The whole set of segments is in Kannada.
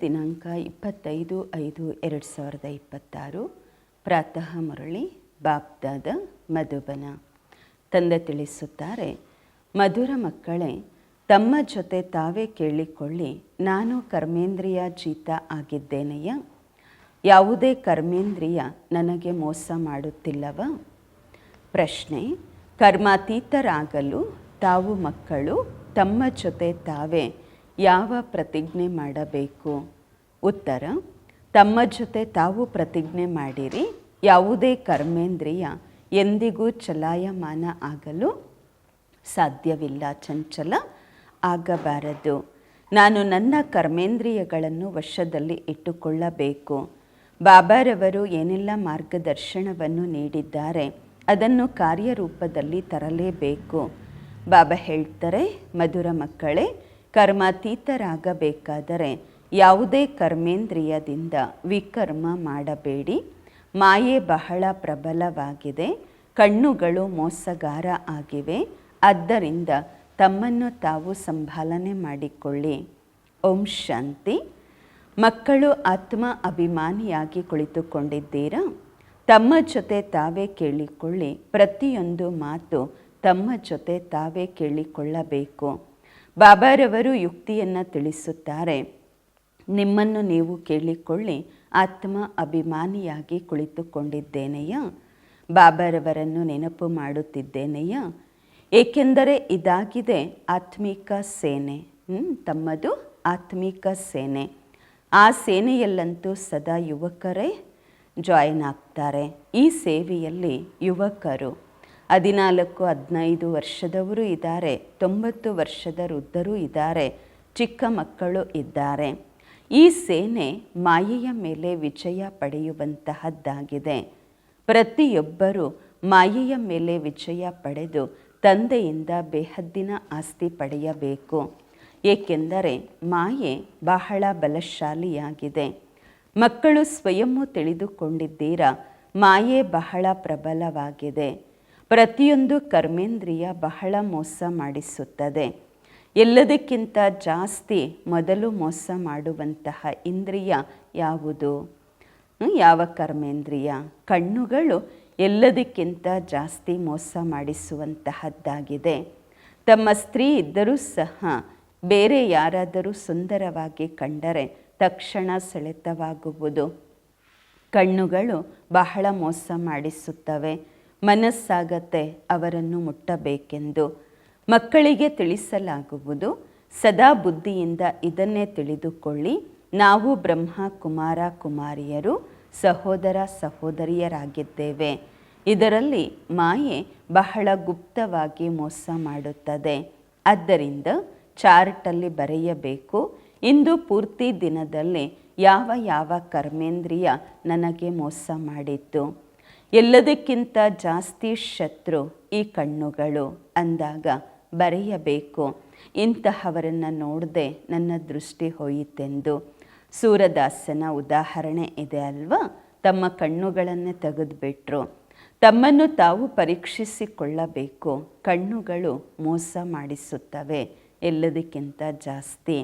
ದಿನಾಂಕ 25/5/2026 ಪ್ರಾತಃ ಮುರಳಿ ಬಾಪ್ದಾದ ಮಧುಬನ. ತಂದೆ ತಿಳಿಸುತ್ತಾರೆ, ಮಧುರ ಮಕ್ಕಳೇ, ತಮ್ಮ ಜೊತೆ ತಾವೇ ಕೇಳಿಕೊಳ್ಳಿ, ನಾನು ಕರ್ಮೇಂದ್ರಿಯ ಜೀತ ಆಗಿದ್ದೇನೆಯಾ? ಯಾವುದೇ ಕರ್ಮೇಂದ್ರಿಯ ನನಗೆ ಮೋಸ ಮಾಡುತ್ತಿಲ್ಲವಾ? ಪ್ರಶ್ನೆ: ಕರ್ಮಾತೀತರಾಗಲು ತಾವು ಮಕ್ಕಳು ತಮ್ಮ ಜೊತೆ ತಾವೇ ಯಾವ ಪ್ರತಿಜ್ಞೆ ಮಾಡಬೇಕು? ಉತ್ತರ: ತಮ್ಮ ಜೊತೆ ತಾವು ಪ್ರತಿಜ್ಞೆ ಮಾಡಿರಿ, ಯಾವುದೇ ಕರ್ಮೇಂದ್ರಿಯ ಎಂದಿಗೂ ಚಲಾಯಮಾನ ಆಗಲು ಸಾಧ್ಯವಿಲ್ಲ, ಚಂಚಲ ಆಗಬಾರದು. ನಾನು ನನ್ನ ಕರ್ಮೇಂದ್ರಿಯಗಳನ್ನು ವಶದಲ್ಲಿ ಇಟ್ಟುಕೊಳ್ಳಬೇಕು. ಬಾಬಾರವರು ಏನೆಲ್ಲ ಮಾರ್ಗದರ್ಶನವನ್ನು ನೀಡಿದ್ದಾರೆ ಅದನ್ನು ಕಾರ್ಯರೂಪದಲ್ಲಿ ತರಲೇಬೇಕು. ಬಾಬಾ ಹೇಳ್ತಾರೆ, ಮಧುರ ಮಕ್ಕಳೇ, ಕರ್ಮಾತೀತರಾಗಬೇಕಾದರೆ ಯಾವುದೇ ಕರ್ಮೇಂದ್ರಿಯದಿಂದ ವಿಕರ್ಮ ಮಾಡಬೇಡಿ. ಮಾಯೆ ಬಹಳ ಪ್ರಬಲವಾಗಿದೆ, ಕಣ್ಣುಗಳು ಮೋಸಗಾರ ಆಗಿವೆ. ಆದ್ದರಿಂದ ತಮ್ಮನ್ನು ತಾವು ಸಂಭಾಲನೆ ಮಾಡಿಕೊಳ್ಳಿ. ಓಂ ಶಾಂತಿ. ಮಕ್ಕಳು ಆತ್ಮ ಅಭಿಮಾನಿಯಾಗಿ ಕುಳಿತುಕೊಂಡಿದ್ದೀರಾ? ತಮ್ಮ ಜೊತೆ ತಾವೇ ಕೇಳಿಕೊಳ್ಳಿ. ಪ್ರತಿಯೊಂದು ಮಾತು ತಮ್ಮ ಜೊತೆ ತಾವೇ ಕೇಳಿಕೊಳ್ಳಬೇಕು. ಬಾಬಾರವರು ಯುಕ್ತಿಯನ್ನು ತಿಳಿಸುತ್ತಾರೆ, ನಿಮ್ಮನ್ನು ನೀವು ಕೇಳಿಕೊಳ್ಳಿ, ಆತ್ಮ ಅಭಿಮಾನಿಯಾಗಿ ಕುಳಿತುಕೊಂಡಿದ್ದೇನೆಯಾ? ಬಾಬಾರವರನ್ನು ನೆನಪು ಮಾಡುತ್ತಿದ್ದೇನೆಯಾ? ಏಕೆಂದರೆ ಇದಾಗಿದೆ ಆತ್ಮಿಕ ಸೇನೆ. ತಮ್ಮದು ಆತ್ಮಿಕ ಸೇನೆ. ಆ ಸೇನೆಯಲ್ಲಂತೂ ಸದಾ ಯುವಕರೇ ಜಾಯಿನ್ ಆಗ್ತಾರೆ. ಈ ಸೇವೆಯಲ್ಲಿ ಯುವಕರು 14-15 ವರ್ಷದವರು ಇದ್ದಾರೆ, 90 ವರ್ಷದ ವೃದ್ಧರು ಇದ್ದಾರೆ, ಚಿಕ್ಕ ಮಕ್ಕಳು ಇದ್ದಾರೆ. ಈ ಸೇನೆ ಮಾಯೆಯ ಮೇಲೆ ವಿಜಯ ಪಡೆಯುವಂತಹದ್ದಾಗಿದೆ. ಪ್ರತಿಯೊಬ್ಬರೂ ಮಾಯೆಯ ಮೇಲೆ ವಿಜಯ ಪಡೆದು ತಂದೆಯಿಂದ ಬೇಹದ್ದಿನ ಆಸ್ತಿ ಪಡೆಯಬೇಕು. ಏಕೆಂದರೆ ಮಾಯೆ ಬಹಳ ಬಲಶಾಲಿಯಾಗಿದೆ. ಮಕ್ಕಳು ಸ್ವಯಂ ತಿಳಿದುಕೊಂಡಿದ್ದೀರಾ, ಮಾಯೆ ಬಹಳ ಪ್ರಬಲವಾಗಿದೆ. ಪ್ರತಿಯೊಂದು ಕರ್ಮೇಂದ್ರಿಯ ಬಹಳ ಮೋಸ ಮಾಡಿಸುತ್ತದೆ. ಎಲ್ಲದಕ್ಕಿಂತ ಜಾಸ್ತಿ ಮೊದಲು ಮೋಸ ಮಾಡುವಂತಹ ಇಂದ್ರಿಯ ಯಾವುದು? ಯಾವ ಕರ್ಮೇಂದ್ರಿಯ? ಕಣ್ಣುಗಳು ಎಲ್ಲದಕ್ಕಿಂತ ಜಾಸ್ತಿ ಮೋಸ ಮಾಡಿಸುವಂತಹದ್ದಾಗಿದೆ. ತಮ್ಮ ಸ್ತ್ರೀ ಇದ್ದರೂ ಸಹ ಬೇರೆ ಯಾರಾದರೂ ಸುಂದರವಾಗಿ ಕಂಡರೆ ತಕ್ಷಣ ಸೆಳೆತವಾಗುವುದು. ಕಣ್ಣುಗಳು ಬಹಳ ಮೋಸ ಮಾಡಿಸುತ್ತವೆ. ಮನಸ್ಸಾಗತ್ತೆ ಅವರನ್ನು ಮುಟ್ಟಬೇಕೆಂದು. ಮಕ್ಕಳಿಗೆ ತಿಳಿಸಲಾಗುವುದು, ಸದಾ ಬುದ್ಧಿಯಿಂದ ಇದನ್ನೇ ತಿಳಿದುಕೊಳ್ಳಿ, ನಾವು ಬ್ರಹ್ಮ ಕುಮಾರ ಕುಮಾರಿಯರು, ಸಹೋದರ ಸಹೋದರಿಯರಾಗಿದ್ದೇವೆ. ಇದರಲ್ಲಿ ಮಾಯೆ ಬಹಳ ಗುಪ್ತವಾಗಿ ಮೋಸ ಮಾಡುತ್ತದೆ. ಆದ್ದರಿಂದ ಚಾರ್ಟಲ್ಲಿ ಬರೆಯಬೇಕು, ಇಂದು ಪೂರ್ತಿ ದಿನದಲ್ಲಿ ಯಾವ ಯಾವ ಕರ್ಮೇಂದ್ರಿಯ ನನಗೆ ಮೋಸ ಮಾಡಿತ್ತು. ಎಲ್ಲದಕ್ಕಿಂತ ಜಾಸ್ತಿ ಶತ್ರು ಈ ಕಣ್ಣುಗಳು ಅಂದಾಗ ಬರೆಯಬೇಕು, ಇಂತಹವರನ್ನು ನೋಡದೆ ನನ್ನ ದೃಷ್ಟಿ ಹೋಯಿತೆಂದು. ಸೂರದಾಸನ ಉದಾಹರಣೆ ಇದೆ ಅಲ್ವಾ? ತಮ್ಮ ಕಣ್ಣುಗಳನ್ನೇ ತೆಗೆದುಬಿಟ್ರು. ತಮ್ಮನ್ನು ತಾವು ಪರೀಕ್ಷಿಸಿಕೊಳ್ಳಬೇಕು. ಕಣ್ಣುಗಳು ಮೋಸ ಮಾಡಿಸುತ್ತವೆ ಎಲ್ಲದಕ್ಕಿಂತ ಜಾಸ್ತಿ.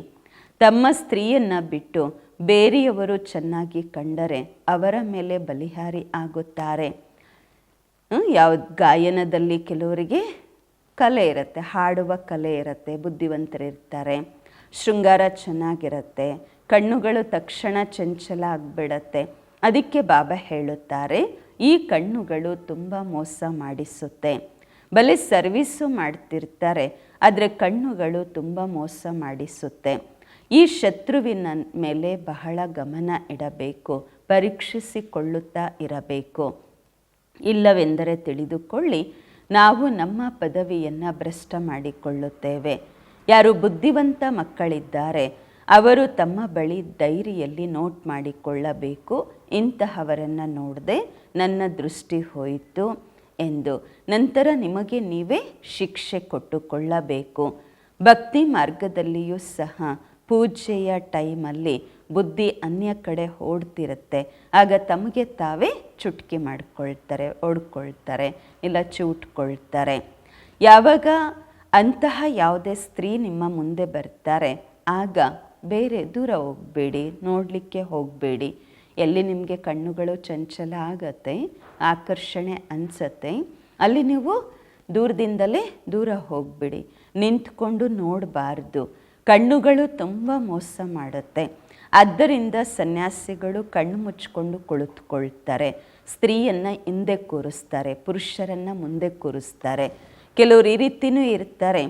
ತಮ್ಮ ಸ್ತ್ರೀಯನ್ನು ಬಿಟ್ಟು ಬೇರೆಯವರು ಚೆನ್ನಾಗಿ ಕಂಡರೆ ಅವರ ಮೇಲೆ ಬಲಿಹಾರಿ ಆಗುತ್ತಾರೆ. ಯಾವ ಗಾಯನದಲ್ಲಿ ಕೆಲವರಿಗೆ ಕಲೆ ಇರುತ್ತೆ, ಹಾಡುವ ಕಲೆ ಇರುತ್ತೆ, ಬುದ್ಧಿವಂತರಿರ್ತಾರೆ, ಶೃಂಗಾರ ಚೆನ್ನಾಗಿರುತ್ತೆ, ಕಣ್ಣುಗಳು ತಕ್ಷಣ ಚಂಚಲ ಆಗಿಬಿಡತ್ತೆ. ಅದಕ್ಕೆ ಬಾಬಾ ಹೇಳುತ್ತಾರೆ, ಈ ಕಣ್ಣುಗಳು ತುಂಬ ಮೋಸ ಮಾಡಿಸುತ್ತೆ. ಬಲೆ ಸರ್ವೀಸು ಮಾಡ್ತಿರ್ತಾರೆ, ಆದರೆ ಕಣ್ಣುಗಳು ತುಂಬ ಮೋಸ ಮಾಡಿಸುತ್ತೆ. ಈ ಶತ್ರುವಿನ ಮೇಲೆ ಬಹಳ ಗಮನ ಇಡಬೇಕು, ಪರೀಕ್ಷಿಸಿಕೊಳ್ಳುತ್ತಾ ಇರಬೇಕು. ಇಲ್ಲವೆಂದರೆ ತಿಳಿದುಕೊಳ್ಳಿ, ನಾವು ನಮ್ಮ ಪದವಿಯನ್ನು ಭ್ರಷ್ಟ ಮಾಡಿಕೊಳ್ಳುತ್ತೇವೆ. ಯಾರು ಬುದ್ಧಿವಂತ ಮಕ್ಕಳಿದ್ದಾರೆ ಅವರು ತಮ್ಮ ಬಳಿ ಡೈರಿಯಲ್ಲಿ ನೋಟ್ ಮಾಡಿಕೊಳ್ಳಬೇಕು, ಇಂತಹವರನ್ನು ನೋಡದೆ ನನ್ನ ದೃಷ್ಟಿ ಹೋಯಿತು ಎಂದು. ನಂತರ ನಿಮಗೆ ನೀವೇ ಶಿಕ್ಷೆ ಕೊಟ್ಟುಕೊಳ್ಳಬೇಕು. ಭಕ್ತಿ ಮಾರ್ಗದಲ್ಲಿಯೂ ಸಹ ಪೂಜೆಯ ಟೈಮಲ್ಲಿ ಬುದ್ಧಿ ಅನ್ಯ ಕಡೆ ಓಡ್ತಿರುತ್ತೆ. ಆಗ ತಮಗೆ ತಾವೇ ಚುಟ್ಕಿ ಮಾಡಿಕೊಳ್ತಾರೆ, ಓಡ್ಕೊಳ್ತಾರೆ, ಇಲ್ಲ ಚೂಟ್ಕೊಳ್ತಾರೆ. ಯಾವಾಗ ಅಂತಹ ಯಾವುದೇ ಸ್ತ್ರೀ ನಿಮ್ಮ ಮುಂದೆ ಬರ್ತಾರೆ ಆಗ ಬೇರೆ ದೂರ ಹೋಗಬೇಡಿ, ನೋಡಲಿಕ್ಕೆ ಹೋಗಬೇಡಿ. ಎಲ್ಲಿ ನಿಮಗೆ ಕಣ್ಣುಗಳು ಚಂಚಲ ಆಗತ್ತೆ, ಆಕರ್ಷಣೆ ಅನಿಸತ್ತೆ, ಅಲ್ಲಿ ನೀವು ದೂರದಿಂದಲೇ ದೂರ ಹೋಗ್ಬಿಡಿ. ನಿಂತ್ಕೊಂಡು ನೋಡಬಾರ್ದು. ಕಣ್ಣುಗಳು ತುಂಬ ಮೋಸ ಮಾಡುತ್ತೆ. ಆದ್ದರಿಂದ ಸನ್ಯಾಸಿಗಳು ಕಣ್ಣು ಮುಚ್ಕೊಂಡು ಕುಳಿತುಕೊಳ್ತಾರೆ. ಸ್ತ್ರೀಯನ್ನು ಹಿಂದೆ ಕೂರಿಸ್ತಾರೆ, ಪುರುಷರನ್ನು ಮುಂದೆ ಕೂರಿಸ್ತಾರೆ. ಕೆಲವರು ಈ ರೀತಿಯೂ ಇರ್ತಾರೆ,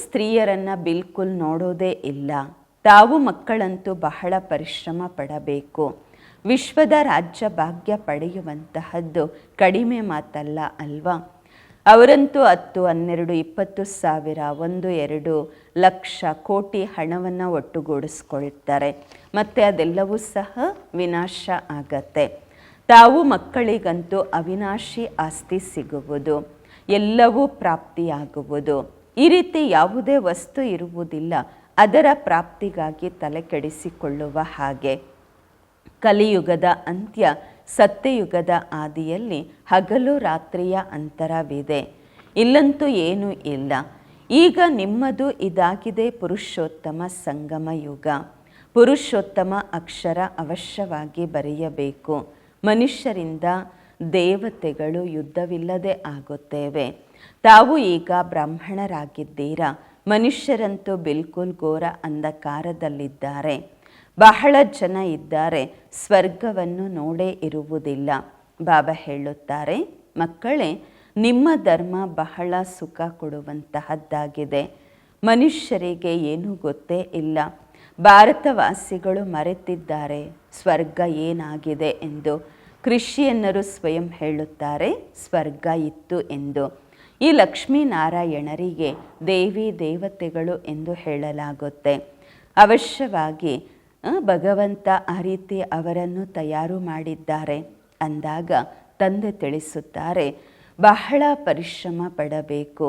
ಸ್ತ್ರೀಯರನ್ನು ಬಿಲ್ಕುಲ್ ನೋಡೋದೇ ಇಲ್ಲ. ತಾವು ಮಕ್ಕಳಂತೂ ಬಹಳ ಪರಿಶ್ರಮ ಪಡಬೇಕು. ವಿಶ್ವದ ರಾಜ್ಯ ಭಾಗ್ಯ ಪಡೆಯುವಂತಹದ್ದು ಕಡಿಮೆ ಮಾತಲ್ಲ ಅಲ್ವಾ? ಅವರಂತೂ 10, 12, 20 ಸಾವಿರ, 1, 2 ಲಕ್ಷ, ಕೋಟಿ ಹಣವನ್ನು ಒಟ್ಟುಗೂಡಿಸ್ಕೊಳ್ತಾರೆ. ಮತ್ತು ಅದೆಲ್ಲವೂ ಸಹ ವಿನಾಶ ಆಗತ್ತೆ. ತಾವು ಮಕ್ಕಳಿಗಂತೂ ಅವಿನಾಶಿ ಆಸ್ತಿ ಸಿಗುವುದು, ಎಲ್ಲವೂ ಪ್ರಾಪ್ತಿಯಾಗುವುದು. ಈ ರೀತಿ ಯಾವುದೇ ವಸ್ತು ಇರುವುದಿಲ್ಲ, ಅದರ ಪ್ರಾಪ್ತಿಗಾಗಿ ತಲೆ ಕೆಡಿಸಿಕೊಳ್ಳುವ ಹಾಗೆ. ಕಲಿಯುಗದ ಅಂತ್ಯ ಸತ್ಯಯುಗದ ಆದಿಯಲ್ಲಿ ಹಗಲು ರಾತ್ರಿಯ ಅಂತರವಿದೆ. ಇಲ್ಲಂತೂ ಏನೂ ಇಲ್ಲ. ಈಗ ನಿಮ್ಮದು ಇದಾಗಿದೆ ಪುರುಷೋತ್ತಮ ಸಂಗಮ ಯುಗ. ಪುರುಷೋತ್ತಮ ಅಕ್ಷರ ಅವಶ್ಯವಾಗಿ ಬರೆಯಬೇಕು. ಮನುಷ್ಯರಿಂದ ದೇವತೆಗಳು ಯುದ್ಧವಿಲ್ಲದೆ ಆಗುತ್ತೇವೆ. ತಾವು ಈಗ ಬ್ರಾಹ್ಮಣರಾಗಿದ್ದೀರಾ. ಮನುಷ್ಯರಂತೂ ಬಿಲ್ಕುಲ್ ಘೋರ ಅಂಧಕಾರದಲ್ಲಿದ್ದಾರೆ. ಬಹಳ ಜನ ಇದ್ದಾರೆ, ಸ್ವರ್ಗವನ್ನು ನೋಡೇ ಇರುವುದಿಲ್ಲ. ಬಾಬಾ ಹೇಳುತ್ತಾರೆ, ಮಕ್ಕಳೇ, ನಿಮ್ಮ ಧರ್ಮ ಬಹಳ ಸುಖ ಕೊಡುವಂತಹದ್ದಾಗಿದೆ. ಮನುಷ್ಯರಿಗೆ ಏನೂ ಗೊತ್ತೇ ಇಲ್ಲ. ಭಾರತವಾಸಿಗಳು ಮರೆತಿದ್ದಾರೆ ಸ್ವರ್ಗ ಏನಾಗಿದೆ ಎಂದು. ಕ್ರಿಶ್ಚಿಯನ್ನರು ಸ್ವಯಂ ಹೇಳುತ್ತಾರೆ ಸ್ವರ್ಗ ಇತ್ತು ಎಂದು. ಈ ಲಕ್ಷ್ಮೀನಾರಾಯಣರಿಗೆ ದೇವಿ ದೇವತೆಗಳು ಎಂದು ಹೇಳಲಾಗುತ್ತೆ. ಅವಶ್ಯವಾಗಿ ಭಗವಂತ ಆ ರೀತಿ ಅವರನ್ನು ತಯಾರು ಮಾಡಿದ್ದಾರೆ ಅಂದಾಗ ತಂದೆ ತಿಳಿಸುತ್ತಾರೆ, ಬಹಳ ಪರಿಶ್ರಮ ಪಡಬೇಕು.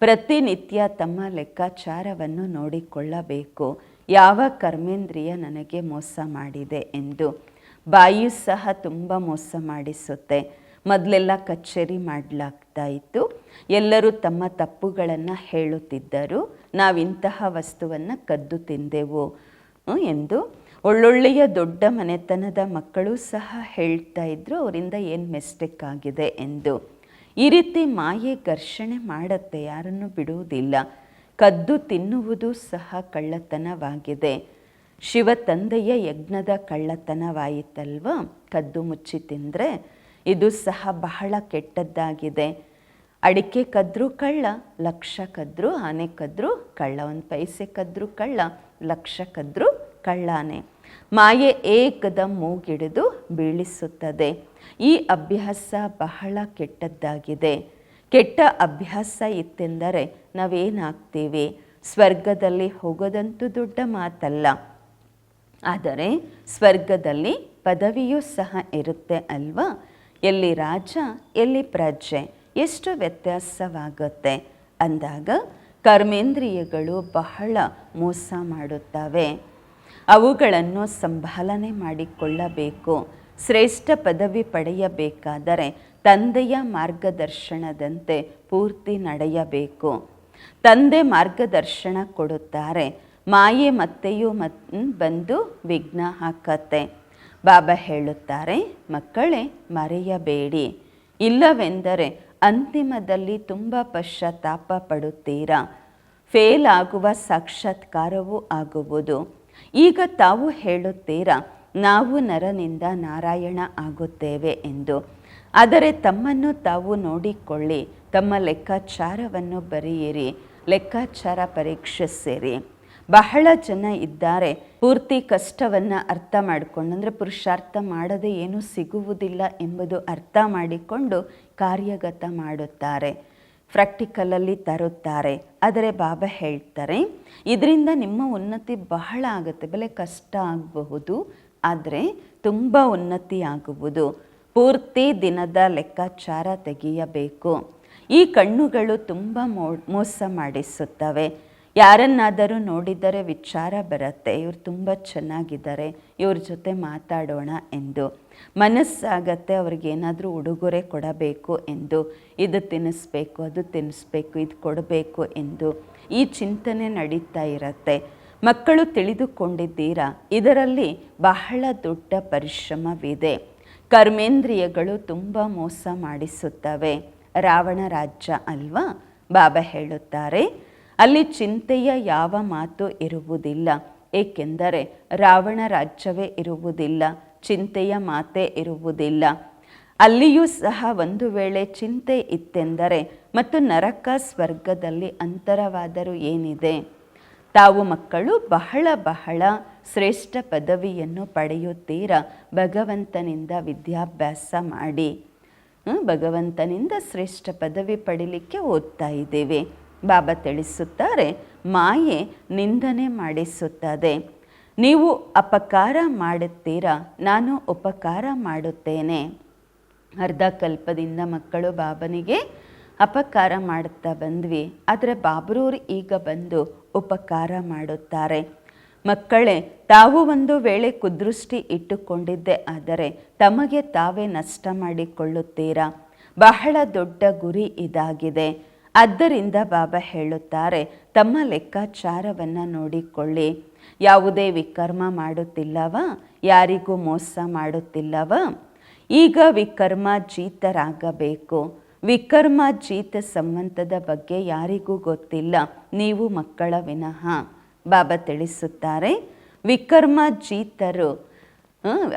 ಪ್ರತಿನಿತ್ಯ ತಮ್ಮ ಲೆಕ್ಕಾಚಾರವನ್ನು ನೋಡಿಕೊಳ್ಳಬೇಕು. ಯಾವ ಕರ್ಮೇಂದ್ರಿಯ ನನಗೆ ಮೋಸ ಮಾಡಿದೆ ಎಂದು. ಬಾಯಿಯೂ ಸಹ ತುಂಬ ಮೋಸ ಮಾಡಿಸುತ್ತೆ. ಮೊದಲೆಲ್ಲ ಕಚೇರಿ ಮಾಡಲಾಗ್ತಾ ಇತ್ತು. ಎಲ್ಲರೂ ತಮ್ಮ ತಪ್ಪುಗಳನ್ನು ಹೇಳುತ್ತಿದ್ದರು. ನಾವಿಂತಹ ವಸ್ತುವನ್ನು ಕದ್ದು ತಿಂದೆವು ಎಂದು. ಒಳ್ಳೊಳ್ಳೆಯ ದೊಡ್ಡ ಮನೆತನದ ಮಕ್ಕಳು ಸಹ ಹೇಳ್ತಾ ಇದ್ರು ಅವರಿಂದ ಏನು ಮಿಸ್ಟೇಕ್ ಆಗಿದೆ ಎಂದು. ಈ ರೀತಿ ಮಾಯೆ ಘರ್ಷಣೆ ಮಾಡುತ್ತೆ, ಯಾರನ್ನು ಬಿಡುವುದಿಲ್ಲ. ಕದ್ದು ತಿನ್ನುವುದು ಸಹ ಕಳ್ಳತನವಾಗಿದೆ. ಶಿವ ತಂದೆಯ ಯಜ್ಞದ ಕಳ್ಳತನವಾಯಿತಲ್ವ, ಕದ್ದು ಮುಚ್ಚಿ ತಿಂದರೆ. ಇದು ಸಹ ಬಹಳ ಕೆಟ್ಟದ್ದಾಗಿದೆ. ಅಡಿಕೆ ಕದ್ರು ಕಳ್ಳ, ಲಕ್ಷ ಕದ್ರು, ಆನೆ ಕದ್ರು ಕಳ್ಳ, 1 ಪೈಸೆ ಕದ್ರು ಕಳ್ಳ, ಲಕ್ಷ ಕದ್ರು ಕಳ್ಳಾನೆ. ಮಾಯೆ ಏಕದಂ ಮೂಗಿಡಿದು ಬೀಳಿಸುತ್ತದೆ. ಈ ಅಭ್ಯಾಸ ಬಹಳ ಕೆಟ್ಟದ್ದಾಗಿದೆ. ಕೆಟ್ಟ ಅಭ್ಯಾಸ ಇತ್ತೆಂದರೆ ನಾವೇನಾಗ್ತೀವಿ? ಸ್ವರ್ಗದಲ್ಲಿ ಹೋಗೋದಂತೂ ದೊಡ್ಡ ಮಾತಲ್ಲ, ಆದರೆ ಸ್ವರ್ಗದಲ್ಲಿ ಪದವಿಯೂ ಸಹ ಇರುತ್ತೆ ಅಲ್ವಾ? ಎಲ್ಲಿ ರಾಜ, ಎಲ್ಲಿ ಪ್ರಜೆ, ಎಷ್ಟು ವ್ಯತ್ಯಾಸವಾಗುತ್ತೆ ಅಂದಾಗ ಕರ್ಮೇಂದ್ರಿಯಗಳು ಬಹಳ ಮೋಸ ಮಾಡುತ್ತವೆ. ಅವುಗಳನ್ನು ಸಂಭಾಲನೆ ಮಾಡಿಕೊಳ್ಳಬೇಕು. ಶ್ರೇಷ್ಠ ಪದವಿ ಪಡೆಯಬೇಕಾದರೆ ತಂದೆಯ ಮಾರ್ಗದರ್ಶನದಂತೆ ಪೂರ್ತಿ ನಡೆಯಬೇಕು. ತಂದೆ ಮಾರ್ಗದರ್ಶನ ಕೊಡುತ್ತಾರೆ. ಮಾಯೆ ಮತ್ತೆಯೂ ಬಂದು ವಿಘ್ನ ಹಾಕತ್ತೆ. ಬಾಬಾ ಹೇಳುತ್ತಾರೆ, ಮಕ್ಕಳೇ ಮರೆಯಬೇಡಿ, ಇಲ್ಲವೆಂದರೆ ಅಂತಿಮದಲ್ಲಿ ತುಂಬ ಪಶ್ಚಾತ್ತಾಪ ಪಡುತ್ತೀರಾ. ಫೇಲ್ ಆಗುವ ಸಾಕ್ಷಾತ್ಕಾರವೂ ಆಗುವುದು. ಈಗ ತಾವು ಹೇಳುತ್ತೀರಾ ನಾವು ನರನಿಂದ ನಾರಾಯಣ ಆಗುತ್ತೇವೆ ಎಂದು. ಆದರೆ ತಮ್ಮನ್ನು ತಾವು ನೋಡಿಕೊಳ್ಳಿ, ತಮ್ಮ ಲೆಕ್ಕಾಚಾರವನ್ನು ಬರೆಯಿರಿ, ಲೆಕ್ಕಾಚಾರ ಪರೀಕ್ಷಿಸಿರಿ. ಬಹಳ ಜನ ಇದ್ದಾರೆ ಪೂರ್ತಿ ಕಷ್ಟವನ್ನು ಅರ್ಥ ಮಾಡಿಕೊಂಡು, ಅಂದರೆ ಪುರುಷಾರ್ಥ ಮಾಡದೆ ಏನೂ ಸಿಗುವುದಿಲ್ಲ ಎಂಬುದು ಅರ್ಥ ಮಾಡಿಕೊಂಡು ಕಾರ್ಯಗತ ಮಾಡುತ್ತಾರೆ, ಪ್ರಾಕ್ಟಿಕಲಲ್ಲಿ ತರುತ್ತಾರೆ. ಆದರೆ ಬಾಬಾ ಹೇಳ್ತಾರೆ, ಇದರಿಂದ ನಿಮ್ಮ ಉನ್ನತಿ ಬಹಳ ಆಗುತ್ತೆ. ಬೆಲೆ ಕಷ್ಟ ಆಗಬಹುದು, ಆದರೆ ತುಂಬ ಉನ್ನತಿ ಆಗುವುದು. ಪೂರ್ತಿ ದಿನದ ಲೆಕ್ಕಾಚಾರ ತೆಗೆಯಬೇಕು. ಈ ಕಣ್ಣುಗಳು ತುಂಬ ಮೋಸ ಮಾಡಿಸುತ್ತವೆ. ಯಾರನ್ನಾದರೂ ನೋಡಿದರೆ ವಿಚಾರ ಬರುತ್ತೆ, ಇವರು ತುಂಬ ಚೆನ್ನಾಗಿದ್ದಾರೆ, ಇವ್ರ ಜೊತೆ ಮಾತಾಡೋಣ ಎಂದು. ಮನಸ್ಸಾಗತ್ತೆ ಅವ್ರಿಗೇನಾದರೂ ಉಡುಗೊರೆ ಕೊಡಬೇಕು ಎಂದು, ಇದು ತಿನ್ನಿಸ್ಬೇಕು, ಅದು ತಿನ್ನಿಸ್ಬೇಕು, ಇದು ಕೊಡಬೇಕು ಎಂದು ಈ ಚಿಂತನೆ ನಡೀತಾ ಇರುತ್ತೆ. ಮಕ್ಕಳು ತಿಳಿದುಕೊಂಡಿದ್ದೀರಾ, ಇದರಲ್ಲಿ ಬಹಳ ದೊಡ್ಡ ಪರಿಶ್ರಮವಿದೆ. ಕರ್ಮೇಂದ್ರಿಯಗಳು ತುಂಬ ಮೋಸ ಮಾಡಿಸುತ್ತವೆ. ರಾವಣ ರಾಜ್ಯ ಅಲ್ವಾ? ಬಾಬಾ ಹೇಳುತ್ತಾರೆ, ಅಲ್ಲಿ ಚಿಂತೆಯ ಯಾವ ಮಾತು ಇರುವುದಿಲ್ಲ. ಏಕೆಂದರೆ ರಾವಣ ರಾಜ್ಯವೇ ಇರುವುದಿಲ್ಲ, ಚಿಂತೆಯ ಮಾತೇ ಇರುವುದಿಲ್ಲ. ಅಲ್ಲಿಯೂ ಸಹ ಒಂದು ವೇಳೆ ಚಿಂತೆ ಇತ್ತೆಂದರೆ ಮತ್ತು ನರಕ ಸ್ವರ್ಗದಲ್ಲಿ ಅಂತರವಾದರೂ ಏನಿದೆ? ತಾವು ಮಕ್ಕಳು ಬಹಳ ಬಹಳ ಶ್ರೇಷ್ಠ ಪದವಿಯನ್ನು ಪಡೆಯುತ್ತೀರಾ. ಭಗವಂತನಿಂದ ವಿದ್ಯಾಭ್ಯಾಸ ಮಾಡಿ. ಭಗವಂತನಿಂದ ಶ್ರೇಷ್ಠ ಪದವಿ ಪಡೀಲಿಕ್ಕೆ ಓದ್ತಾ ಇದ್ದೇವೆ. ಬಾಬಾ ತಿಳಿಸುತ್ತಾರೆ, ಮಾಯೆ ನಿಂದನೆ ಮಾಡಿಸುತ್ತದೆ. ನೀವು ಅಪಕಾರ ಮಾಡುತ್ತೀರಾ, ನಾನು ಉಪಕಾರ ಮಾಡುತ್ತೇನೆ. ಅರ್ಧ ಕಲ್ಪದಿಂದ ಮಕ್ಕಳು ಬಾಬನಿಗೆ ಅಪಕಾರ ಮಾಡುತ್ತಾ ಬಂದ್ವಿ, ಆದರೆ ಬಾಬ್ರೂರು ಈಗ ಬಂದು ಉಪಕಾರ ಮಾಡುತ್ತಾರೆ. ಮಕ್ಕಳೇ, ತಾವು ಒಂದು ವೇಳೆ ಕುದೃಷ್ಟಿ ಇಟ್ಟುಕೊಂಡಿದ್ದೆ ಆದರೆ ತಮಗೆ ತಾವೇ ನಷ್ಟ ಮಾಡಿಕೊಳ್ಳುತ್ತೀರಾ. ಬಹಳ ದೊಡ್ಡ ಗುರಿ ಇದಾಗಿದೆ. ಆದ್ದರಿಂದ ಬಾಬಾ ಹೇಳುತ್ತಾರೆ, ತಮ್ಮ ಲೆಕ್ಕಾಚಾರವನ್ನು ನೋಡಿಕೊಳ್ಳಿ. ಯಾವುದೇ ವಿಕರ್ಮ ಮಾಡುತ್ತಿಲ್ಲವಾ? ಯಾರಿಗೂ ಮೋಸ ಮಾಡುತ್ತಿಲ್ಲವಾ? ಈಗ ವಿಕರ್ಮಾಜೀತರಾಗಬೇಕು. ವಿಕರ್ಮಾಜೀತ ಸಂಬಂಧದ ಬಗ್ಗೆ ಯಾರಿಗೂ ಗೊತ್ತಿಲ್ಲ, ನೀವು ಮಕ್ಕಳ ವಿನಃ. ಬಾಬಾ ತಿಳಿಸುತ್ತಾರೆ, ವಿಕರ್ಮಾಜೀತರು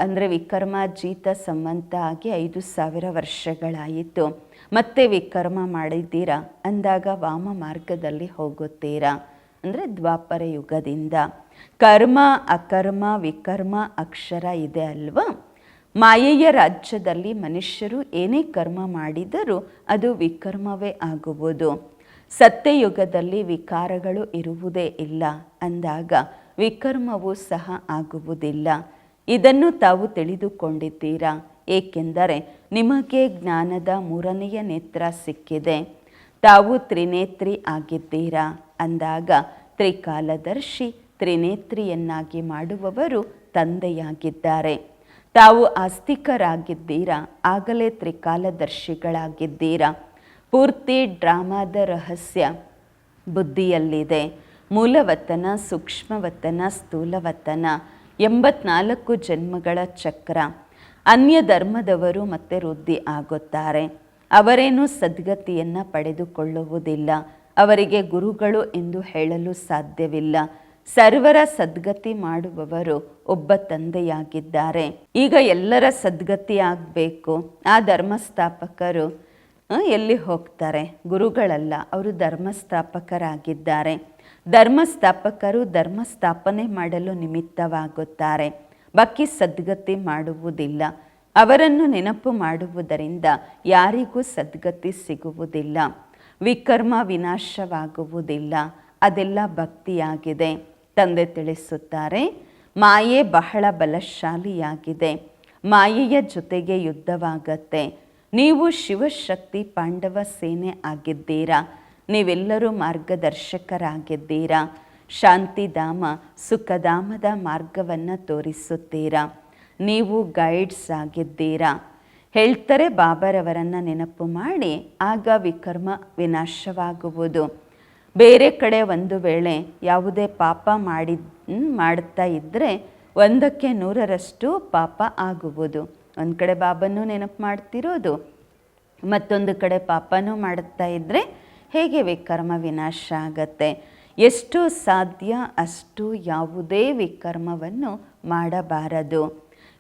ಅಂದರೆ ವಿಕರ್ಮಾಜೀತ ಸಂಬಂಧ ಆಗಿ 5000 ವರ್ಷಗಳಾಯಿತು. ಮತ್ತೆ ವಿಕರ್ಮ ಮಾಡಿದ್ದೀರಾ ಅಂದಾಗ ವಾಮ ಮಾರ್ಗದಲ್ಲಿ ಹೋಗುತ್ತೀರಾ. ಅಂದರೆ ದ್ವಾಪರ ಯುಗದಿಂದ ಕರ್ಮ ಅಕರ್ಮ ವಿಕರ್ಮ ಅಕ್ಷರ ಇದೆ ಅಲ್ವಾ? ಮಾಯೆಯ ರಾಜ್ಯದಲ್ಲಿ ಮನುಷ್ಯರು ಏನೇ ಕರ್ಮ ಮಾಡಿದರೂ ಅದು ವಿಕರ್ಮವೇ ಆಗುವುದು. ಸತ್ಯಯುಗದಲ್ಲಿ ವಿಕಾರಗಳು ಇರುವುದೇ ಇಲ್ಲ ಅಂದಾಗ ವಿಕರ್ಮವೂ ಸಹ ಆಗುವುದಿಲ್ಲ. ಇದನ್ನು ತಾವು ತಿಳಿದುಕೊಂಡಿದ್ದೀರಾ. ಏಕೆಂದರೆ ನಿಮಗೆ ಜ್ಞಾನದ 3ನೆಯ ನೇತ್ರ ಸಿಕ್ಕಿದೆ. ತಾವು ತ್ರಿನೇತ್ರಿ ಆಗಿದ್ದೀರಾ ಅಂದಾಗ ತ್ರಿಕಾಲದರ್ಶಿ ತ್ರಿನೇತ್ರಿಯನ್ನಾಗಿ ಮಾಡುವವರು ತಂದೆಯಾಗಿದ್ದಾರೆ. ತಾವು ಆಸ್ತಿಕರಾಗಿದ್ದೀರಾ, ಆಗಲೇ ತ್ರಿಕಾಲದರ್ಶಿಗಳಾಗಿದ್ದೀರಾ. ಪೂರ್ತಿ ಡ್ರಾಮಾದ ರಹಸ್ಯ ಬುದ್ಧಿಯಲ್ಲಿದೆ. ಮೂಲವತನ, ಸೂಕ್ಷ್ಮವತನ, ಸ್ಥೂಲವತನ 84 ಜನ್ಮಗಳ ಚಕ್ರ. ಅನ್ಯ ಧರ್ಮದವರು ಮತ್ತೆ ವೃದ್ಧಿ ಆಗುತ್ತಾರೆ. ಅವರೇನು ಸದ್ಗತಿಯನ್ನು ಪಡೆದುಕೊಳ್ಳುವುದಿಲ್ಲ. ಅವರಿಗೆ ಗುರುಗಳು ಎಂದು ಹೇಳಲು ಸಾಧ್ಯವಿಲ್ಲ. ಸರ್ವರ ಸದ್ಗತಿ ಮಾಡುವವರು ಒಬ್ಬ ತಂದೆಯಾಗಿದ್ದಾರೆ. ಈಗ ಎಲ್ಲರ ಸದ್ಗತಿ ಆಗಬೇಕು. ಆ ಧರ್ಮಸ್ಥಾಪಕರು ಎಲ್ಲಿ ಹೋಗ್ತಾರೆ? ಗುರುಗಳಲ್ಲ, ಅವರು ಧರ್ಮಸ್ಥಾಪಕರಾಗಿದ್ದಾರೆ. ಧರ್ಮಸ್ಥಾಪಕರು ಧರ್ಮ ಸ್ಥಾಪನೆ ಮಾಡಲು ನಿಮಿತ್ತವಾಗುತ್ತಾರೆ. ಬಾಕಿ ಸದ್ಗತಿ ಮಾಡುವುದಿಲ್ಲ. ಅವರನ್ನು ನೆನಪು ಮಾಡುವುದರಿಂದ ಯಾರಿಗೂ ಸದ್ಗತಿ ಸಿಗುವುದಿಲ್ಲ. ವಿಕರ್ಮ ವಿನಾಶವಾಗುವುದಿಲ್ಲ. ಅದೆಲ್ಲ ಭಕ್ತಿಯಾಗಿದೆ. ತಂದೆ ತಿಳಿಸುತ್ತಾರೆ, ಮಾಯೆ ಬಹಳ ಬಲಶಾಲಿಯಾಗಿದೆ. ಮಾಯೆಯ ಜೊತೆಗೆ ಯುದ್ಧವಾಗತ್ತೆ. ನೀವು ಶಿವಶಕ್ತಿ ಪಾಂಡವ ಸೇನೆ ಆಗಿದ್ದೀರಾ. ನೀವೆಲ್ಲರೂ ಮಾರ್ಗದರ್ಶಕರಾಗಿದ್ದೀರಾ. ಶಾಂತಿಧಾಮ ಸುಖಧಾಮದ ಮಾರ್ಗವನ್ನು ತೋರಿಸುತ್ತೀರಾ. ನೀವು ಗೈಡ್ಸ್ ಆಗಿದ್ದೀರಾ. ಹೇಳ್ತಾರೆ, ಬಾಬರವರನ್ನು ನೆನಪು ಮಾಡಿ, ಆಗ ವಿಕರ್ಮ ವಿನಾಶವಾಗುವುದು. ಬೇರೆ ಕಡೆ ಒಂದು ವೇಳೆ ಯಾವುದೇ ಪಾಪ ಮಾಡ್ತಾ ಇದ್ದರೆ 100ಕ್ಕೆ 100ರಷ್ಟು ಪಾಪ ಆಗುವುದು. ಒಂದು ಕಡೆ ಬಾಬನ್ನು ನೆನಪು ಮಾಡ್ತಿರೋದು, ಮತ್ತೊಂದು ಕಡೆ ಪಾಪನೂ ಮಾಡುತ್ತಾ ಇದ್ದರೆ ಹೇಗೆ ವಿಕರ್ಮ ವಿನಾಶ ಆಗತ್ತೆ? ಎಷ್ಟು ಸಾಧ್ಯ ಅಷ್ಟು ಯಾವುದೇ ವಿಕರ್ಮವನ್ನು ಮಾಡಬಾರದು.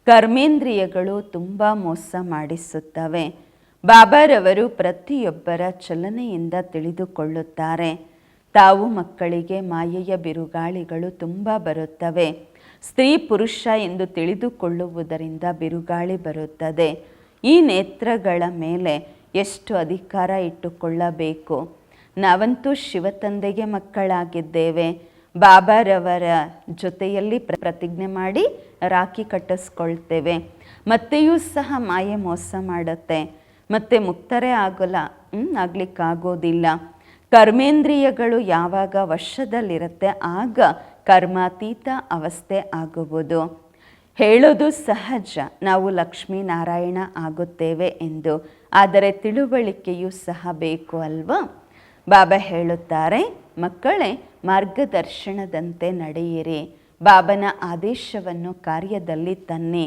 ಕರ್ಮೇಂದ್ರಿಯಗಳು ತುಂಬ ಮೋಸ ಮಾಡಿಸುತ್ತವೆ. ಬಾಬಾರವರು ಪ್ರತಿಯೊಬ್ಬರ ಚಲನೆಯಿಂದ ತಿಳಿದುಕೊಳ್ಳುತ್ತಾರೆ. ತಾವು ಮಕ್ಕಳಿಗೆ ಮಾಯೆಯ ಬಿರುಗಾಳಿಗಳು ತುಂಬ ಬರುತ್ತವೆ. ಸ್ತ್ರೀ ಪುರುಷ ಎಂದು ತಿಳಿದುಕೊಳ್ಳುವುದರಿಂದ ಬಿರುಗಾಳಿ ಬರುತ್ತದೆ. ಈ ನೇತ್ರಗಳ ಮೇಲೆ ಎಷ್ಟು ಅಧಿಕಾರ ಇಟ್ಟುಕೊಳ್ಳಬೇಕು? ನಾವಂತೂ ಶಿವತಂದೆಗೆ ಮಕ್ಕಳಾಗಿದ್ದೇವೆ. ಬಾಬಾರವರ ಜೊತೆಯಲ್ಲಿ ಪ್ರತಿಜ್ಞೆ ಮಾಡಿ ರಾಖಿ ಕಟ್ಟಿಸ್ಕೊಳ್ತೇವೆ. ಮತ್ತೆಯೂ ಸಹ ಮಾಯೆ ಮೋಸ ಮಾಡುತ್ತೆ. ಮತ್ತೆ ಮುಕ್ತರೇ ಆಗ್ಲಿಕ್ಕಾಗೋದಿಲ್ಲ. ಕರ್ಮೇಂದ್ರಿಯಗಳು ಯಾವಾಗ ವಶದಲ್ಲಿರುತ್ತೆ ಆಗ ಕರ್ಮಾತೀತ ಅವಸ್ಥೆ ಆಗುವುದು. ಹೇಳೋದು ಸಹಜ, ನಾವು ಲಕ್ಷ್ಮೀನಾರಾಯಣ ಆಗುತ್ತೇವೆ ಎಂದು. ಆದರೆ ತಿಳುವಳಿಕೆಯೂ ಸಹ ಬೇಕು ಅಲ್ವಾ? ಬಾಬಾ ಹೇಳುತ್ತಾರೆ, ಮಕ್ಕಳೇ, ಮಾರ್ಗದರ್ಶನದಂತೆ ನಡೆಯಿರಿ. ಬಾಬನ ಆದೇಶವನ್ನು ಕಾರ್ಯದಲ್ಲಿ ತನ್ನಿ.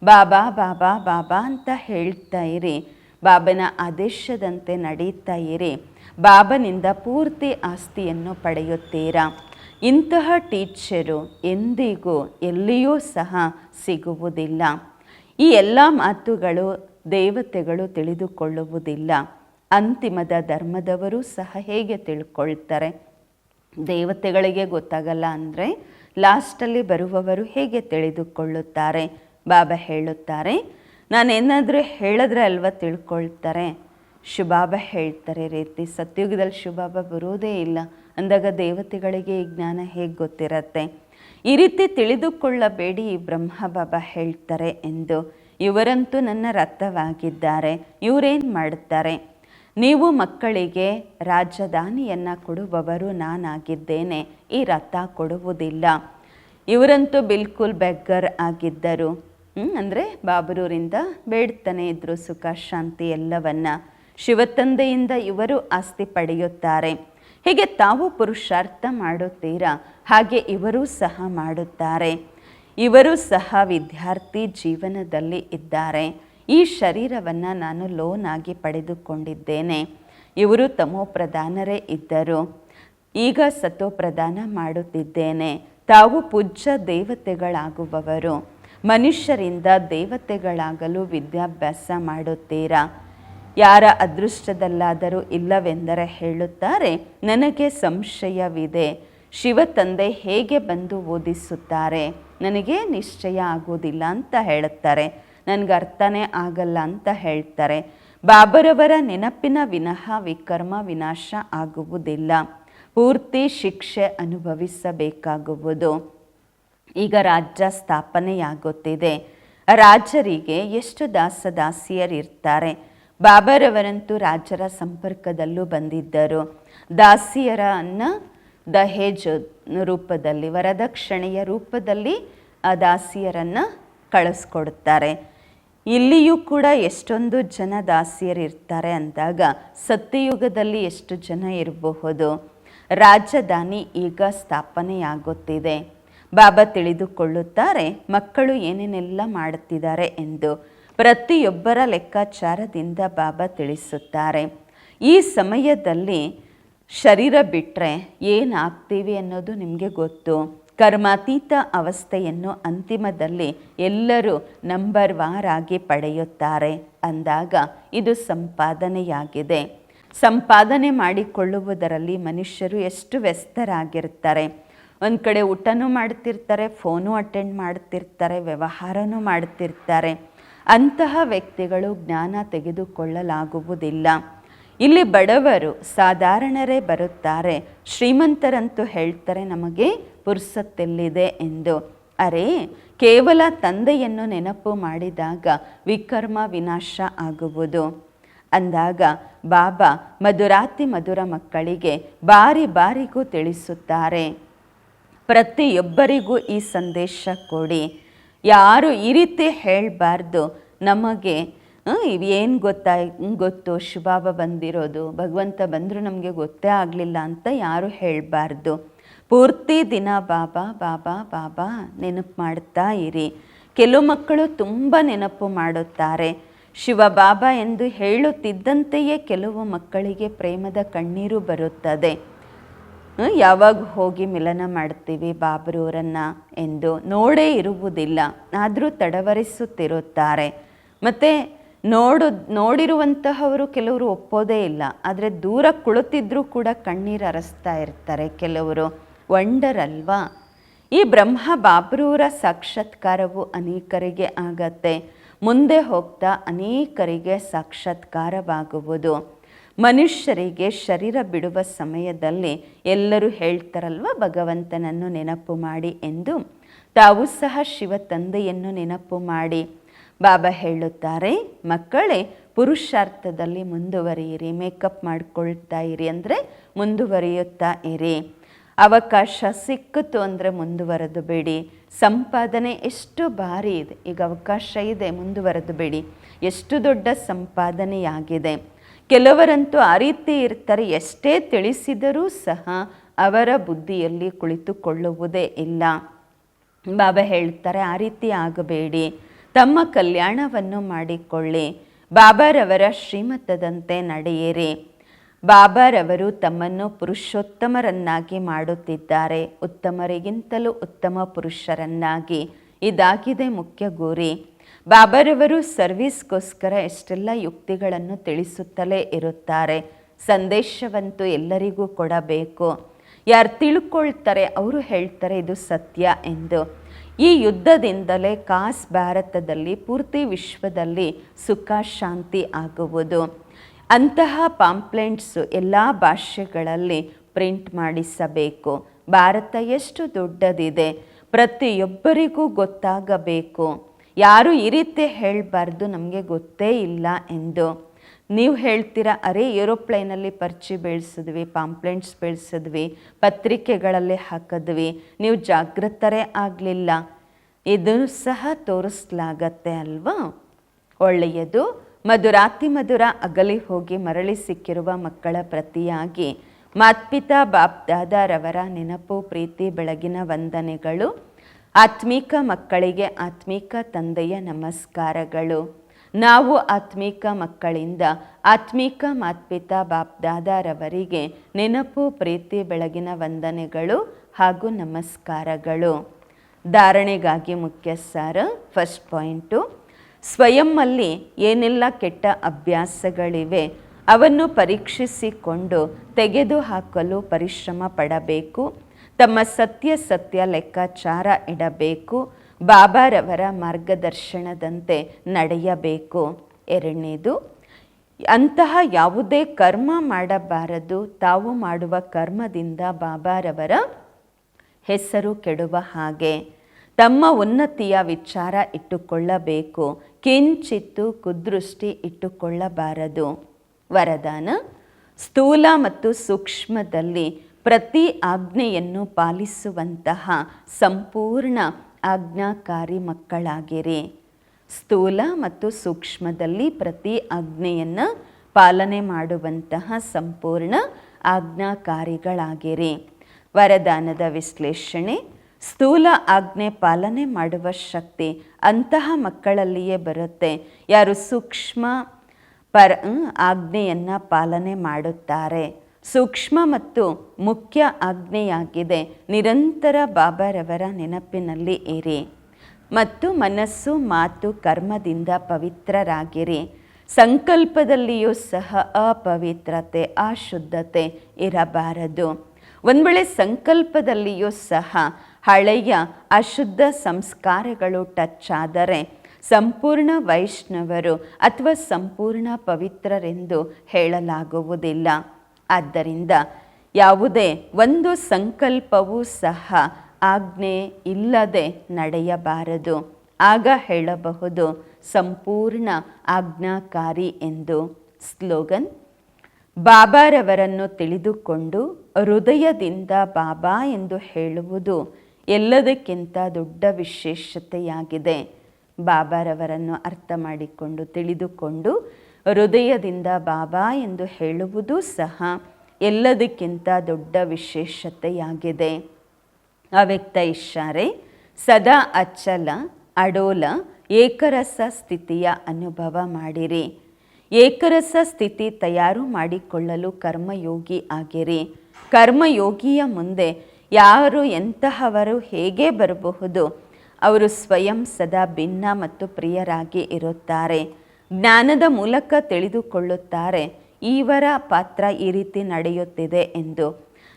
ಬಾಬಾ ಬಾಬಾ ಬಾಬಾ ಅಂತ ಹೇಳ್ತಾ ಇರಿ. ಬಾಬನ ಆದೇಶದಂತೆ ನಡೀತಾ ಇರಿ. ಬಾಬನಿಂದ ಪೂರ್ತಿ ಆಸ್ತಿಯನ್ನು ಪಡೆಯುತ್ತೀರಾ. ಇಂತಹ ಟೀಚರು ಎಂದಿಗೂ ಎಲ್ಲಿಯೂ ಸಹ ಸಿಗುವುದಿಲ್ಲ. ಈ ಎಲ್ಲ ಮಾತುಗಳು ದೇವತೆಗಳು ತಿಳಿದುಕೊಳ್ಳುವುದಿಲ್ಲ. ಅಂತಿಮದ ಧರ್ಮದವರು ಸಹ ಹೇಗೆ ತಿಳ್ಕೊಳ್ತಾರೆ? ದೇವತೆಗಳಿಗೆ ಗೊತ್ತಾಗಲ್ಲ ಅಂದರೆ ಲಾಸ್ಟಲ್ಲಿ ಬರುವವರು ಹೇಗೆ ತಿಳಿದುಕೊಳ್ಳುತ್ತಾರೆ? ಬಾಬಾ ಹೇಳುತ್ತಾರೆ, ನಾನೇನಾದರೂ ಹೇಳಿದ್ರೆ ಅಲ್ವಾ ತಿಳ್ಕೊಳ್ತಾರೆ. ಶಿವಬಾಬಾ ಹೇಳ್ತಾರೆ ರೀತಿ, ಸತ್ಯುಗದಲ್ಲಿ ಶಿವಬಾಬಾ ಬರೋದೇ ಇಲ್ಲ ಅಂದಾಗ ದೇವತೆಗಳಿಗೆ ಈ ಜ್ಞಾನ ಹೇಗೆ ಗೊತ್ತಿರತ್ತೆ? ಈ ರೀತಿ ತಿಳಿದುಕೊಳ್ಳಬೇಡಿ, ಬ್ರಹ್ಮ ಬಾಬಾ ಹೇಳ್ತಾರೆ ಎಂದು. ಇವರಂತೂ ನನ್ನ ರಥವಾಗಿದ್ದಾರೆ. ಇವರೇನು ಮಾಡುತ್ತಾರೆ? ನೀವು ಮಕ್ಕಳಿಗೆ ರಾಜಧಾನಿಯನ್ನು ಕೊಡುವವರು ನಾನಾಗಿದ್ದೇನೆ, ಈ ರಥ ಕೊಡುವುದಿಲ್ಲ. ಇವರಂತೂ ಬಿಲ್ಕುಲ್ ಬೆಗ್ಗರ್ ಆಗಿದ್ದರು. ಅಂದರೆ ಬಾಬರೂರಿಂದ ಬೇಡ್ತಾನೆ ಇದ್ದರು ಸುಖ ಶಾಂತಿ ಎಲ್ಲವನ್ನ. ಶಿವತಂದೆಯಿಂದ ಇವರು ಆಸ್ತಿ ಪಡೆಯುತ್ತಾರೆ. ಹೀಗೆ ತಾವು ಪುರುಷಾರ್ಥ ಮಾಡುತ್ತೀರಾ, ಹಾಗೆ ಇವರೂ ಸಹ ಮಾಡುತ್ತಾರೆ. ಇವರು ಸಹ ವಿದ್ಯಾರ್ಥಿ ಜೀವನದಲ್ಲಿ ಇದ್ದಾರೆ. ಈ ಶರೀರವನ್ನು ನಾನು ಲೋನ್ ಆಗಿ ಪಡೆದುಕೊಂಡಿದ್ದೇನೆ. ಇವರು ತಮೋ ಪ್ರಧಾನರೇ ಇದ್ದರು, ಈಗ ಸತೋ ಪ್ರಧಾನ ಮಾಡುತ್ತಿದ್ದೇನೆ. ತಾವು ಪೂಜ್ಯ ದೇವತೆಗಳಾಗುವವರು. ಮನುಷ್ಯರಿಂದ ದೇವತೆಗಳಾಗಲು ವಿದ್ಯಾಭ್ಯಾಸ ಮಾಡುತ್ತೀರಾ. ಯಾರ ಅದೃಷ್ಟದಲ್ಲಾದರೂ ಇಲ್ಲವೆಂದರೆ ಹೇಳುತ್ತಾರೆ, ನನಗೆ ಸಂಶಯವಿದೆ. ಶಿವ ತಂದೆ ಹೇಗೆ ಬಂದು ಓದಿಸುತ್ತಾರೆ? ನನಗೆ ನಿಶ್ಚಯ ಆಗೋದಿಲ್ಲ ಅಂತ ಹೇಳುತ್ತಾರೆ. ನನಗೆ ಅರ್ಥನೇ ಆಗಲ್ಲ ಅಂತ ಹೇಳ್ತಾರೆ. ಬಾಬರವರ ನೆನಪಿನ ವಿನಃ ವಿಕರ್ಮ ವಿನಾಶ ಆಗುವುದಿಲ್ಲ. ಪೂರ್ತಿ ಶಿಕ್ಷೆ ಅನುಭವಿಸಬೇಕಾಗುವುದು. ಈಗ ರಾಜ್ಯ ಸ್ಥಾಪನೆಯಾಗುತ್ತಿದೆ. ರಾಜರಿಗೆ ಎಷ್ಟು ದಾಸದಾಸಿಯರಿರ್ತಾರೆ. ಬಾಬರವರಂತೂ ರಾಜರ ಸಂಪರ್ಕದಲ್ಲೂ ಬಂದಿದ್ದರು. ದಾಸಿಯರನ್ನು ದಹೇಜ್ ರೂಪದಲ್ಲಿ, ವರದಕ್ಷಿಣೆಯ ರೂಪದಲ್ಲಿ ಆ ದಾಸಿಯರನ್ನು ಕಳಿಸ್ಕೊಡುತ್ತಾರೆ. ಇಲ್ಲಿಯೂ ಕೂಡ ಎಷ್ಟೊಂದು ಜನ ದಾಸಿಯರಿರ್ತಾರೆ ಅಂದಾಗ ಸತ್ಯಯುಗದಲ್ಲಿ ಎಷ್ಟು ಜನ ಇರಬಹುದು? ರಾಜಧಾನಿ ಈಗ ಸ್ಥಾಪನೆಯಾಗುತ್ತಿದೆ. ಬಾಬಾ ತಿಳಿದುಕೊಳ್ಳುತ್ತಾರೆ ಮಕ್ಕಳು ಏನೇನೆಲ್ಲ ಮಾಡುತ್ತಿದ್ದಾರೆ ಎಂದು. ಪ್ರತಿಯೊಬ್ಬರ ಲೆಕ್ಕಾಚಾರದಿಂದ ಬಾಬಾ ತಿಳಿಸುತ್ತಾರೆ. ಈ ಸಮಯದಲ್ಲಿ ಶರೀರ ಬಿಟ್ಟರೆ ಏನಾಗ್ತೀವಿ ಅನ್ನೋದು ನಿಮಗೆ ಗೊತ್ತು. ಕರ್ಮಾತೀತ ಅವಸ್ಥೆಯನ್ನು ಅಂತಿಮದಲ್ಲಿ ಎಲ್ಲರೂ ನಂಬರ್ ವಾರಾಗಿ ಪಡೆಯುತ್ತಾರೆ ಅಂದಾಗ ಇದು ಸಂಪಾದನೆಯಾಗಿದೆ. ಸಂಪಾದನೆ ಮಾಡಿಕೊಳ್ಳುವುದರಲ್ಲಿ ಮನುಷ್ಯರು ಎಷ್ಟು ವ್ಯಸ್ತರಾಗಿರ್ತಾರೆ. ಒಂದು ಕಡೆ ಊಟನೂ ಮಾಡ್ತಿರ್ತಾರೆ, ಫೋನು ಅಟೆಂಡ್ ಮಾಡ್ತಿರ್ತಾರೆ, ವ್ಯವಹಾರನೂ ಮಾಡ್ತಿರ್ತಾರೆ. ಅಂತಹ ವ್ಯಕ್ತಿಗಳು ಜ್ಞಾನ ತೆಗೆದುಕೊಳ್ಳಲಾಗುವುದಿಲ್ಲ. ಇಲ್ಲಿ ಬಡವರು ಸಾಧಾರಣರೇ ಬರುತ್ತಾರೆ. ಶ್ರೀಮಂತರಂತೂ ಹೇಳ್ತಾರೆ ನಮಗೆ ಪುರ್ಸತ್ತೆಲ್ಲಿದೆ ಎಂದು. ಅರೆ, ಕೇವಲ ತಂದೆಯನ್ನು ನೆನಪು ಮಾಡಿದಾಗ ವಿಕರ್ಮ ವಿನಾಶ ಆಗುವುದು ಅಂದಾಗ ಬಾಬಾ ಮಧುರಾತಿ ಮಧುರ ಮಕ್ಕಳಿಗೆ ಬಾರಿ ಬಾರಿಗೂ ತಿಳಿಸುತ್ತಾರೆ. ಪ್ರತಿಯೊಬ್ಬರಿಗೂ ಈ ಸಂದೇಶ ಕೊಡಿ. ಯಾರು ಈ ರೀತಿ ಹೇಳಬಾರ್ದು, ನಮಗೆ ಏನು ಗೊತ್ತು ಶಿವಬಾಬಾ ಬಂದಿರೋದು, ಭಗವಂತ ಬಂದರೂ ನಮಗೆ ಗೊತ್ತೇ ಆಗಲಿಲ್ಲ ಅಂತ ಯಾರು ಹೇಳಬಾರ್ದು. ಪೂರ್ತಿ ದಿನ ಬಾಬಾ ಬಾಬಾ ಬಾಬಾ ನೆನಪು ಮಾಡ್ತಾ ಇರಿ. ಕೆಲವು ಮಕ್ಕಳು ತುಂಬ ನೆನಪು ಮಾಡುತ್ತಾರೆ. ಶಿವಬಾಬಾ ಎಂದು ಹೇಳುತ್ತಿದ್ದಂತೆಯೇ ಕೆಲವು ಮಕ್ಕಳಿಗೆ ಪ್ರೇಮದ ಕಣ್ಣೀರು ಬರುತ್ತದೆ. ಯಾವಾಗ ಹೋಗಿ ಮಿಲನ ಮಾಡ್ತೀವಿ ಬಾಬರವರನ್ನು ಎಂದು ನೋಡೇ ಇರುವುದಿಲ್ಲ, ಆದರೂ ತಡವರಿಸುತ್ತಿರುತ್ತಾರೆ. ಮತ್ತು ನೋಡಿರುವಂತಹವರು ಕೆಲವರು ಒಪ್ಪೋದೇ ಇಲ್ಲ, ಆದರೆ ದೂರ ಕುಳಿತಿದ್ರೂ ಕೂಡ ಕಣ್ಣೀರು ಹರಿಸ್ತಾ ಇರ್ತಾರೆ ಕೆಲವರು. ವಂಡರ್ ಅಲ್ವಾ? ಈ ಬ್ರಹ್ಮ ಬಾಬರವರ ಸಾಕ್ಷಾತ್ಕಾರವು ಅನೇಕರಿಗೆ ಆಗತ್ತೆ. ಮುಂದೆ ಹೋಗ್ತಾ ಅನೇಕರಿಗೆ ಸಾಕ್ಷಾತ್ಕಾರವಾಗುವುದು. ಮನುಷ್ಯರಿಗೆ ಶರೀರ ಬಿಡುವ ಸಮಯದಲ್ಲಿ ಎಲ್ಲರೂ ಹೇಳ್ತಾರಲ್ವ ಭಗವಂತನನ್ನು ನೆನಪು ಮಾಡಿ ಎಂದು. ತಾವು ಸಹ ಶಿವ ತಂದೆಯನ್ನು ನೆನಪು ಮಾಡಿ. ಬಾಬಾ ಹೇಳುತ್ತಾರೆ, ಮಕ್ಕಳೇ ಪುರುಷಾರ್ಥದಲ್ಲಿ ಮುಂದುವರಿಯಿರಿ. ಮೇಕಪ್ ಮಾಡ್ಕೊಳ್ತಾ ಇರಿ ಅಂದರೆ ಮುಂದುವರಿಯುತ್ತಾ ಇರಿ. ಅವಕಾಶ ಸಿಕ್ಕಿತು ಅಂದರೆ ಮುಂದುವರೆದು ಬಿಡಿ. ಸಂಪಾದನೆ ಎಷ್ಟು ಭಾರಿ ಇದೆ, ಈಗ ಅವಕಾಶ ಇದೆ, ಮುಂದುವರೆದು ಬಿಡಿ. ಎಷ್ಟು ದೊಡ್ಡ ಸಂಪಾದನೆಯಾಗಿದೆ. ಕೆಲವರಂತೂ ಆ ರೀತಿ ಇರ್ತಾರೆ, ಎಷ್ಟೇ ತಿಳಿಸಿದರೂ ಸಹ ಅವರ ಬುದ್ಧಿಯಲ್ಲಿ ಕುಳಿತುಕೊಳ್ಳುವುದೇ ಇಲ್ಲ. ಬಾಬಾ ಹೇಳ್ತಾರೆ, ಆ ರೀತಿ ಆಗಬೇಡಿ, ತಮ್ಮ ಕಲ್ಯಾಣವನ್ನು ಮಾಡಿಕೊಳ್ಳಿ, ಬಾಬಾರವರ ಶ್ರೀಮತದಂತೆ ನಡೆಯಿರಿ. ಬಾಬಾರವರು ತಮ್ಮನ್ನು ಪುರುಷೋತ್ತಮರನ್ನಾಗಿ ಮಾಡುತ್ತಿದ್ದಾರೆ, ಉತ್ತಮರಿಗಿಂತಲೂ ಉತ್ತಮ ಪುರುಷರನ್ನಾಗಿ. ಇದಾಗಿದೆ ಮುಖ್ಯ ಗುರಿ. ಬಾಬಾರವರು ಸರ್ವಿಸ್ಗೋಸ್ಕರ ಎಷ್ಟೆಲ್ಲ ಯುಕ್ತಿಗಳನ್ನು ತಿಳಿಸುತ್ತಲೇ ಇರುತ್ತಾರೆ. ಸಂದೇಶವಂತೂ ಎಲ್ಲರಿಗೂ ಕೊಡಬೇಕು. ಯಾರು ತಿಳ್ಕೊಳ್ತಾರೆ ಅವರು ಹೇಳ್ತಾರೆ ಇದು ಸತ್ಯ ಎಂದು. ಈ ಯುದ್ಧದಿಂದಲೇ ಕಾಸ್ ಭಾರತದಲ್ಲಿ, ಪೂರ್ತಿ ವಿಶ್ವದಲ್ಲಿ ಸುಖ ಶಾಂತಿ ಆಗುವುದು. ಅಂತಹ ಪಾಂಪ್ಲೆಂಟ್ಸು ಎಲ್ಲ ಭಾಷೆಗಳಲ್ಲಿ ಪ್ರಿಂಟ್ ಮಾಡಿಸಬೇಕು. ಭಾರತ ಎಷ್ಟು ದೊಡ್ಡದಿದೆ, ಪ್ರತಿಯೊಬ್ಬರಿಗೂ ಗೊತ್ತಾಗಬೇಕು. ಯಾರು ಈ ರೀತಿ ಹೇಳಬಾರ್ದು ನಮಗೆ ಗೊತ್ತೇ ಇಲ್ಲ ಎಂದು. ನೀವು ಹೇಳ್ತೀರಾ, ಅರೆ ಏರೋಪ್ಲೇನಲ್ಲಿ ಪರ್ಚಿ ಬೆಳೆಸಿದ್ವಿ, ಪಾಂಪ್ಲೆಂಟ್ಸ್ ಬೆಳೆಸಿದ್ವಿ, ಪತ್ರಿಕೆಗಳಲ್ಲಿ ಹಾಕಿದ್ವಿ, ನೀವು ಜಾಗೃತರೇ ಆಗಲಿಲ್ಲ. ಇದು ಸಹ ತೋರಿಸ್ಲಾಗತ್ತೆ ಅಲ್ವಾ? ಒಳ್ಳೆಯದು. ಮಧುರಾತಿ ಮಧುರ ಅಗಲಿ ಹೋಗಿ ಮರಳಿ ಸಿಕ್ಕಿರುವ ಮಕ್ಕಳ ಪ್ರತಿಯಾಗಿ ಮಾತ್ಪಿತಾ ಬಾಪ್ ದಾದಾರವರ ನೆನಪು, ಪ್ರೀತಿ, ಬೆಳಗಿನ ವಂದನೆಗಳು. ಆತ್ಮೀಕ ಮಕ್ಕಳಿಗೆ ಆತ್ಮೀಕ ತಂದೆಯ ನಮಸ್ಕಾರಗಳು. ನಾವು ಆತ್ಮೀಕ ಮಕ್ಕಳಿಂದ ಆತ್ಮೀಕ ಮಾತ್ಪಿತಾ ಬಾಪ್ ದಾದಾರವರಿಗೆ ನೆನಪು, ಪ್ರೀತಿ, ಬೆಳಗಿನ ವಂದನೆಗಳು ಹಾಗೂ ನಮಸ್ಕಾರಗಳು. ಧಾರಣೆಗಾಗಿ ಮುಖ್ಯ ಸಾರ. ಫಸ್ಟ್ ಪಾಯಿಂಟು, ಸ್ವಯಂನಲ್ಲಿ ಏನೆಲ್ಲ ಕೆಟ್ಟ ಅಭ್ಯಾಸಗಳಿವೆ ಅವನ್ನು ಪರೀಕ್ಷಿಸಿಕೊಂಡು ತೆಗೆದುಹಾಕಲು ಪರಿಶ್ರಮ ಪಡಬೇಕು. ತಮ್ಮ ಸತ್ಯ ಲೆಕ್ಕಾಚಾರ ಇಡಬೇಕು. ಬಾಬಾರವರ ಮಾರ್ಗದರ್ಶನದಂತೆ ನಡೆಯಬೇಕು. ಎರಡನೇದು, ಅಂತಹ ಯಾವುದೇ ಕರ್ಮ ಮಾಡಬಾರದು. ತಾವು ಮಾಡುವ ಕರ್ಮದಿಂದ ಬಾಬಾರವರ ಹೆಸರು ಕೆಡುವ ಹಾಗೆ ತಮ್ಮ ಉನ್ನತಿಯ ವಿಚಾರ ಇಟ್ಟುಕೊಳ್ಳಬೇಕು. ಕಿಂಚಿತ್ತು ಕುದೃಷ್ಟಿ ಇಟ್ಟುಕೊಳ್ಳಬಾರದು. ವರದಾನ, ಸ್ಥೂಲ ಮತ್ತು ಸೂಕ್ಷ್ಮದಲ್ಲಿ ಪ್ರತಿ ಆಜ್ಞೆಯನ್ನು ಪಾಲಿಸುವಂತಹ ಸಂಪೂರ್ಣ ಆಜ್ಞಾಕಾರಿ ಮಕ್ಕಳಾಗಿರಿ. ಸ್ಥೂಲ ಮತ್ತು ಸೂಕ್ಷ್ಮದಲ್ಲಿ ಪ್ರತಿ ಆಜ್ಞೆಯನ್ನು ಪಾಲನೆ ಮಾಡುವಂತಹ ಸಂಪೂರ್ಣ ಆಜ್ಞಾಕಾರಿಗಳಾಗಿರಿ. ವರದಾನದ ವಿಶ್ಲೇಷಣೆ, ಸ್ಥೂಲ ಆಜ್ಞೆ ಪಾಲನೆ ಮಾಡುವ ಶಕ್ತಿ ಅಂತಹ ಮಕ್ಕಳಲ್ಲಿಯೇ ಬರುತ್ತೆ ಯಾರು ಸೂಕ್ಷ್ಮ ಆಜ್ಞೆಯನ್ನು ಪಾಲನೆ ಮಾಡುತ್ತಾರೆ. ಸೂಕ್ಷ್ಮ ಮತ್ತು ಮುಖ್ಯ ಆಜ್ಞೆಯಾಗಿದೆ ನಿರಂತರ ಬಾಬಾರವರ ನೆನಪಿನಲ್ಲಿ ಇರಿ ಮತ್ತು ಮನಸ್ಸು, ಮಾತು, ಕರ್ಮದಿಂದ ಪವಿತ್ರರಾಗಿರಿ. ಸಂಕಲ್ಪದಲ್ಲಿಯೂ ಸಹ ಅಪವಿತ್ರತೆ, ಅಶುದ್ಧತೆ ಇರಬಾರದು. ಒಂದು ವೇಳೆ ಸಂಕಲ್ಪದಲ್ಲಿಯೂ ಸಹ ಹಳೆಯ ಅಶುದ್ಧ ಸಂಸ್ಕಾರಗಳು ಟಚ್ ಆದರೆ ಸಂಪೂರ್ಣ ವೈಷ್ಣವರು ಅಥವಾ ಸಂಪೂರ್ಣ ಪವಿತ್ರರೆಂದು ಹೇಳಲಾಗುವುದಿಲ್ಲ. ಆದ್ದರಿಂದ ಯಾವುದೇ ಒಂದು ಸಂಕಲ್ಪವೂ ಸಹ ಆಜ್ಞೆ ಇಲ್ಲದೆ ನಡೆಯಬಾರದು. ಆಗ ಹೇಳಬಹುದು ಸಂಪೂರ್ಣ ಆಜ್ಞಾಕಾರಿ ಎಂದು. ಸ್ಲೋಗನ್, ಬಾಬಾರವರನ್ನು ತಿಳಿದುಕೊಂಡು ಹೃದಯದಿಂದ ಬಾಬಾ ಎಂದು ಹೇಳುವುದು ಎಲ್ಲದಕ್ಕಿಂತ ದೊಡ್ಡ ವಿಶೇಷತೆಯಾಗಿದೆ. ಬಾಬಾರವರನ್ನು ಅರ್ಥ ಮಾಡಿಕೊಂಡು ತಿಳಿದುಕೊಂಡು ಹೃದಯದಿಂದ ಬಾಬಾ ಎಂದು ಹೇಳುವುದು ಸಹ ಎಲ್ಲದಕ್ಕಿಂತ ದೊಡ್ಡ ವಿಶೇಷತೆಯಾಗಿದೆ. ಅವ್ಯಕ್ತ ಇಶಾರೆ, ಸದಾ ಅಚಲ, ಅಡೋಲ, ಏಕರಸ ಸ್ಥಿತಿಯ ಅನುಭವ ಮಾಡಿರಿ. ಏಕರಸ ಸ್ಥಿತಿ ತಯಾರು ಮಾಡಿಕೊಳ್ಳಲು ಕರ್ಮಯೋಗಿ ಆಗಿರಿ. ಕರ್ಮಯೋಗಿಯ ಮುಂದೆ ಯಾರು ಎಂತಹವರು ಹೇಗೆ ಬರಬಹುದು? ಅವರು ಸ್ವಯಂ ಸದಾ ಭಿನ್ನ ಮತ್ತು ಪ್ರಿಯರಾಗಿ ಇರುತ್ತಾರೆ. ಜ್ಞಾನದ ಮೂಲಕ ತಿಳಿದುಕೊಳ್ಳುತ್ತಾರೆ ಇವರ ಪಾತ್ರ ಈ ರೀತಿ ನಡೆಯುತ್ತಿದೆ ಎಂದು.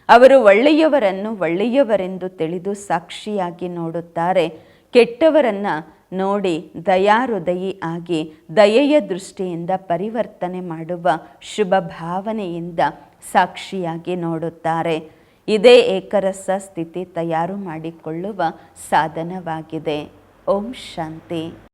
ಅವರು ಒಳ್ಳೆಯವರನ್ನು ಒಳ್ಳೆಯವರೆಂದು ತಿಳಿದು ಸಾಕ್ಷಿಯಾಗಿ ನೋಡುತ್ತಾರೆ. ಕೆಟ್ಟವರನ್ನು ನೋಡಿ ದಯಾಹೃದಯಿ ಆಗಿ ದಯೆಯ ದೃಷ್ಟಿಯಿಂದ ಪರಿವರ್ತನೆ ಮಾಡುವ ಶುಭ ಭಾವನೆಯಿಂದ ಸಾಕ್ಷಿಯಾಗಿ ನೋಡುತ್ತಾರೆ. ಇದೇ ಏಕರಸ ಸ್ಥಿತಿ ತಯಾರು ಮಾಡಿಕೊಳ್ಳುವ ಸಾಧನವಾಗಿದೆ. ಓಂ ಶಾಂತಿ.